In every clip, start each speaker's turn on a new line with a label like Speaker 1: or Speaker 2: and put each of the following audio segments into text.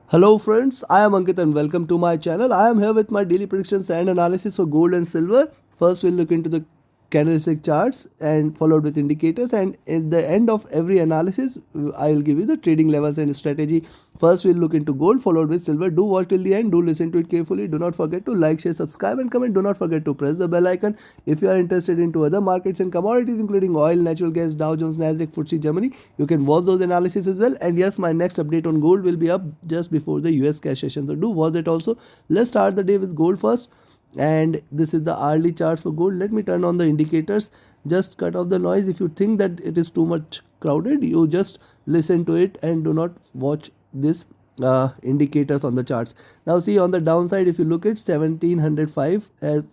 Speaker 1: Hello friends, I am Ankit and welcome to my channel. I am here with my daily predictions and analysis for gold and silver. First we'll look into the candlestick charts and followed with indicators, and at the end of every analysis I'll give you the trading levels and strategy. First we'll look into gold followed with silver. Do watch till the end, do listen to it carefully. Do not forget to like, share, subscribe and comment. Do not forget to press the bell icon. If you are interested into other markets and commodities including oil, natural gas, Dow Jones, Nasdaq, FTSE, Germany, you can watch those analysis as well. And yes, my next update on gold will be up just before the US cash session, so do watch it also. Let's start the day with gold first, and this is the hourly charts for gold. Let me turn on the indicators. Just cut off the noise. If you think that it is too much crowded, you just listen to it and do not watch this indicators on the charts. Now see, on the downside, if you look at 1705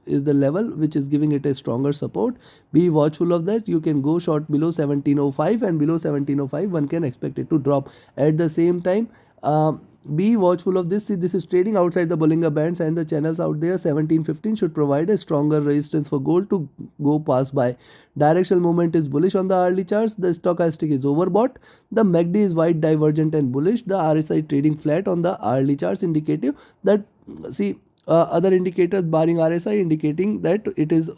Speaker 1: is the level which is giving it a stronger support. Be watchful of that. You can go short below 1705, and below 1705 one can expect it to drop. At the same time, be watchful of this. See, this is trading outside the Bollinger Bands and the channels out there. 1715 should provide a stronger resistance for gold to go pass by. Directional movement is bullish on the hourly charts. The stochastic is overbought. The MACD is wide divergent and bullish. The RSI trading flat on the hourly charts, indicative that, see, other indicators barring RSI indicating that it is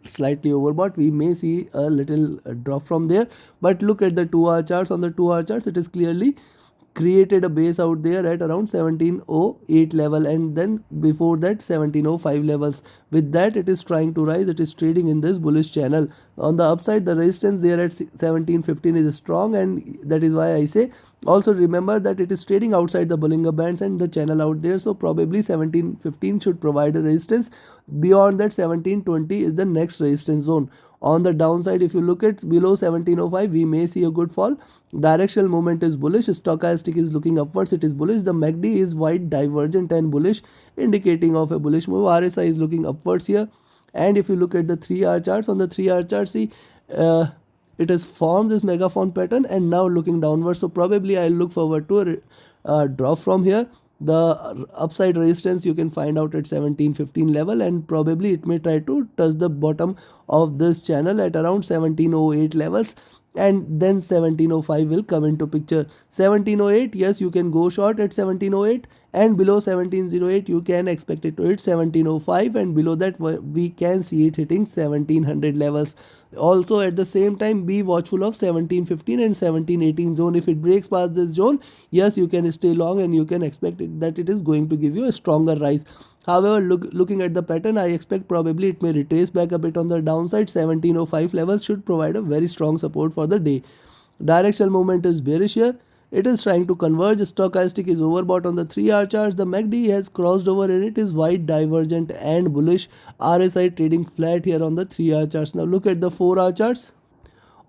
Speaker 1: slightly overbought. We may see a little drop from there, but look at the 2-hour charts. On the 2-hour charts, it is clearly created a base out there at around 1708 level, and then before that 1705 levels. With that, it is trying to rise. It is trading in this bullish channel. On the upside, the resistance there at 1715 is strong, and that is why I say also remember that it is trading outside the Bollinger Bands and the channel out there, so probably 1715 should provide a resistance. Beyond that, 1720 is the next resistance zone. On the downside, if you look at below 1705, we may see a good fall. Directional movement is bullish. Stochastic is looking upwards. It is bullish. The MACD is wide divergent and bullish, indicating of a bullish move. RSI is looking upwards here. And if you look at the 3-hour charts, on the 3-hour chart, see, it has formed this megaphone pattern and now looking downwards. So probably I'll look forward to a drop from here. The upside resistance you can find out at 1715 level, and probably it may try to touch the bottom of this channel at around 1708 levels, and then 1705 will come into picture. 1708, yes, you can go short at 1708, and below 1708 you can expect it to hit 1705, and below that we can see it hitting 1700 levels. Also at the same time, be watchful of 1715 and 1718 zone. If it breaks past this zone, yes, you can stay long and you can expect that it is going to give you a stronger rise. However, looking at the pattern, I expect probably it may retrace back a bit on the downside. 1705 levels should provide a very strong support for the day. Directional movement is bearish here. It is trying to converge. Stochastic is overbought on the 3-hour charts. The MACD has crossed over and it is wide divergent and bullish. RSI trading flat here on the 3-hour charts. Now look at the 4-hour charts.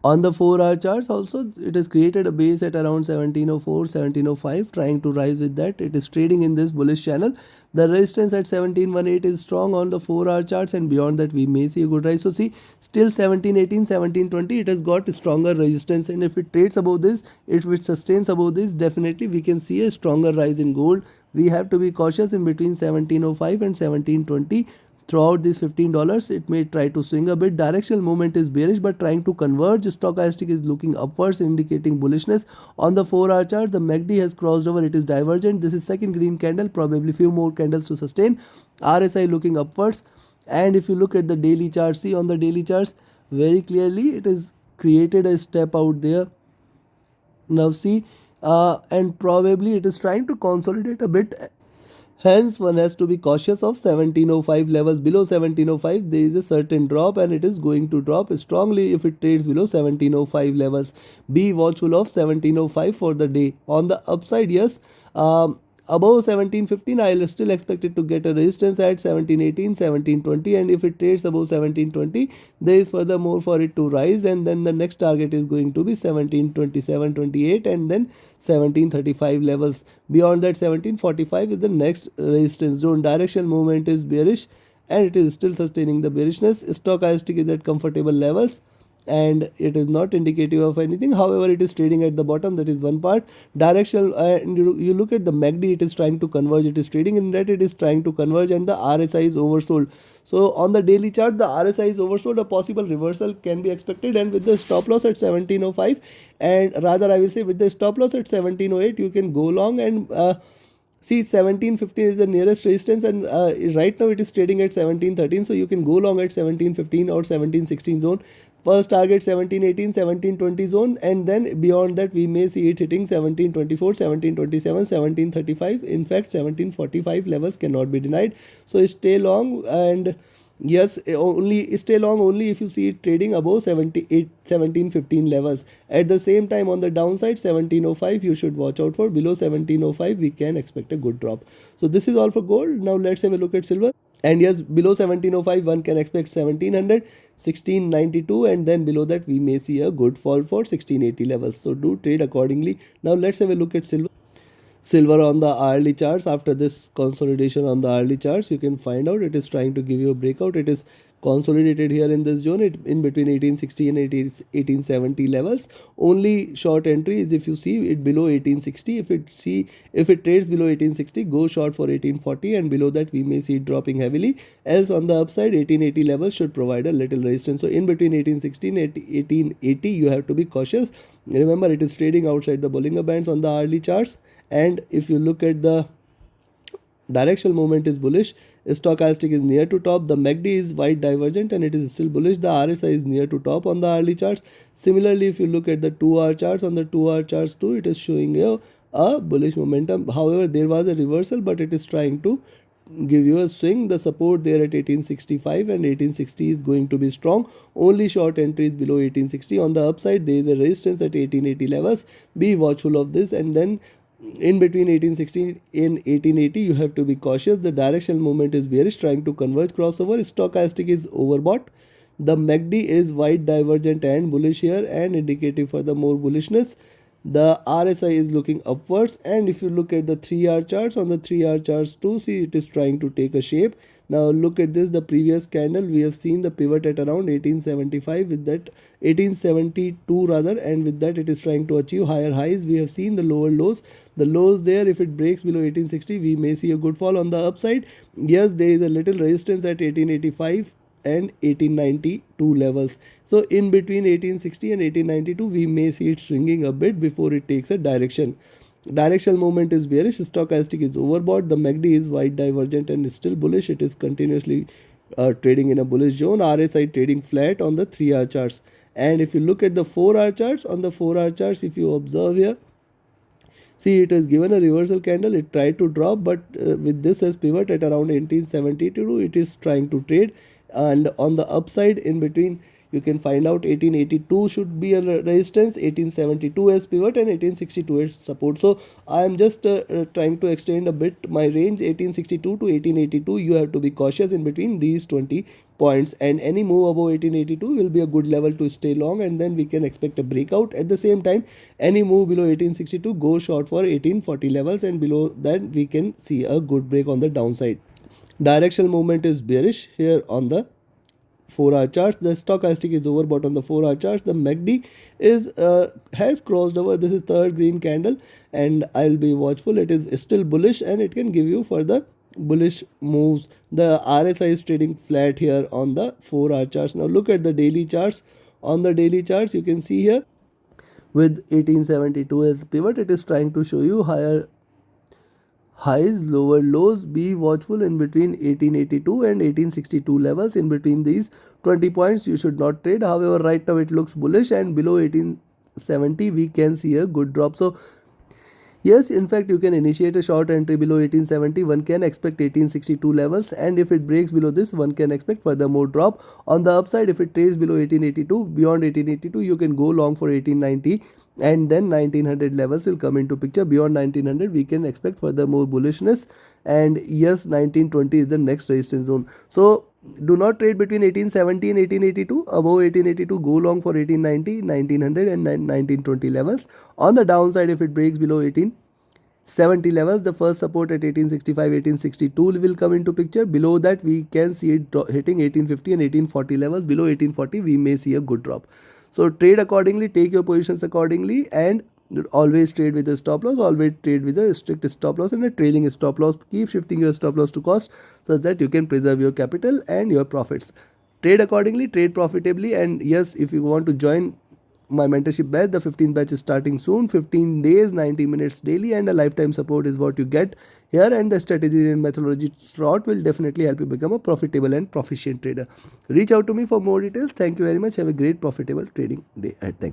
Speaker 1: On the 4-hour charts also, it has created a base at around 1704, 1705, trying to rise with that. It is trading in this bullish channel. The resistance at 1718 is strong on the 4-hour charts, and beyond that we may see a good rise. So see, still 1718, 1720, it has got stronger resistance, and if it trades above this, if it sustains above this, definitely we can see a stronger rise in gold. We have to be cautious in between 1705 and 1720. Throughout these $15, it may try to swing a bit. Directional movement is bearish but trying to converge. Stochastic is looking upwards, indicating bullishness. On the 4-hour chart, the MACD has crossed over. It is divergent. This is second green candle, probably few more candles to sustain. RSI looking upwards. And if you look at the daily chart, see, on the daily charts, very clearly it is created a step out there. Now see, and probably it is trying to consolidate a bit. Hence, one has to be cautious of 1705 levels. Below 1705, there is a certain drop, and it is going to drop strongly if it trades below 1705 levels. Be watchful of 1705 for the day. On the upside, yes, above 1715, I'll still expect it to get a resistance at 1718, 1720, and if it trades above 1720, there is furthermore for it to rise, and then the next target is going to be 1727, 28, and then 1735 levels. Beyond that, 1745 is the next resistance zone. Directional movement is bearish, and it is still sustaining the bearishness. Stochastic is at comfortable levels, and it is not indicative of anything. However, it is trading at the bottom. That is one part. Directional, and you look at the MACD, it is trying to converge. It is trading in red. It is trying to converge, and the RSI is oversold. So on the daily chart, the RSI is oversold. A possible reversal can be expected, and with the stop loss at 1705, and rather I will say with the stop loss at 1708, you can go long, and See, 1715 is the nearest resistance, and right now it is trading at 1713, so you can go long at 1715 or 1716 zone. First target 1718, 1720 zone, and then beyond that we may see it hitting 1724, 1727, 1735. In fact, 1745 levels cannot be denied. So stay long, and yes, only stay long only if you see it trading above 78, 1715 levels. At the same time, on the downside, 1705 you should watch out for. Below 1705 we can expect a good drop. So this is all for gold. Now let's have a look at silver. And yes, below 1705 one can expect 1700, 1692, and then below that we may see a good fall for 1680 levels. So do trade accordingly. Now let's have a look at silver. Silver on the hourly charts. After this consolidation on the hourly charts, you can find out it is trying to give you a breakout. It is consolidated here in this zone, in between 1860 and 1870 levels. Only short entry is if you see it below 1860. If it trades below 1860, go short for 1840, and below that we may see it dropping heavily. Else on the upside, 1880 levels should provide a little resistance. So in between 1860 and 1880 you have to be cautious. Remember, it is trading outside the Bollinger Bands on the hourly charts. And if you look at the directional movement is bullish, stochastic is near to top, the MACD is wide divergent and it is still bullish, the RSI is near to top on the hourly charts. Similarly, if you look at the 2-hour charts, on the 2-hour charts too, it is showing a bullish momentum. However, there was a reversal, but it is trying to give you a swing. The support there at 1865 and 1860 is going to be strong. Only short entries below 1860. On the upside, there is a resistance at 1880 levels. Be watchful of this, and then in between 1860 and 1880 you have to be cautious. The directional movement is bearish, trying to converge crossover. Stochastic is overbought. The MACD is wide divergent and bullish here, and indicative for the more bullishness. The RSI is looking upwards, and if you look at the 3-hour charts, on the 3-hour charts too, see it is trying to take a shape. Now look at this, the previous candle we have seen the pivot at around 1875, with that 1872 rather, and with that it is trying to achieve higher highs. We have seen the lower lows. The lows there, if it breaks below 1860 we may see a good fall. On the upside, yes, there is a little resistance at 1885 and 1892 levels. So in between 1860 and 1892 we may see it swinging a bit before it takes a direction. Directional movement is bearish, stochastic is overbought, the MACD is wide divergent and is still bullish. It is continuously trading in a bullish zone. RSI trading flat on the 3-hour charts. And if you look at the 4-hour charts, on the 4-hour charts, if you observe here, see it has given a reversal candle. It tried to drop, but with this as pivot at around 1872 it is trying to trade. And on the upside, in between, you can find out 1882 should be a resistance, 1872 as pivot, and 1862 as support. So I am just trying to extend a bit my range. 1862 to 1882 you have to be cautious in between these 20 points, and any move above 1882 will be a good level to stay long, and then we can expect a breakout. At the same time, any move below 1862 go short for 1840 levels, and below that we can see a good break on the downside. Directional movement is bearish here on the 4-hour charts. The stochastic is overbought on the 4-hour charts. The MACD is has crossed over. This is third green candle, and I'll be watchful. It is still bullish and it can give you further bullish moves. The RSI is trading flat here on the 4-hour charts. Now look at the daily charts. On the daily charts, you can see here with 1872 as pivot, it is trying to show you higher highs, lower lows. Be watchful in between 1882 and 1862 levels. In between these 20 points you should not trade. However, right now it looks bullish, and below 1870 we can see a good drop. So yes, in fact, you can initiate a short entry below 1870. One can expect 1862 levels, and if it breaks below this, one can expect further more drop. On the upside, if it trades below 1882, beyond 1882, you can go long for 1890, and then 1900 levels will come into picture. Beyond 1900, we can expect further more bullishness, and yes, 1920 is the next resistance zone. So do not trade between 1870 and 1882. Above 1882, go long for 1890, 1900 and 1920 levels. On the downside, if it breaks below 1870 levels, the first support at 1865, 1862 will come into picture. Below that, we can see it hitting 1850 and 1840 levels. Below 1840, we may see a good drop. So trade accordingly, take your positions accordingly, and always trade with a stop loss. Always trade with a strict stop loss and a trailing stop loss. Keep shifting your stop loss to cost so that you can preserve your capital and your profits. Trade accordingly, trade profitably, and yes, if you want to join my mentorship batch. The 15th batch is starting soon. 15 days, 90 minutes daily, and a lifetime support is what you get here. And the strategy and methodology slot will definitely help you become a profitable and proficient trader. Reach out to me for more details. Thank you very much. Have a great profitable trading day ahead. Thank you.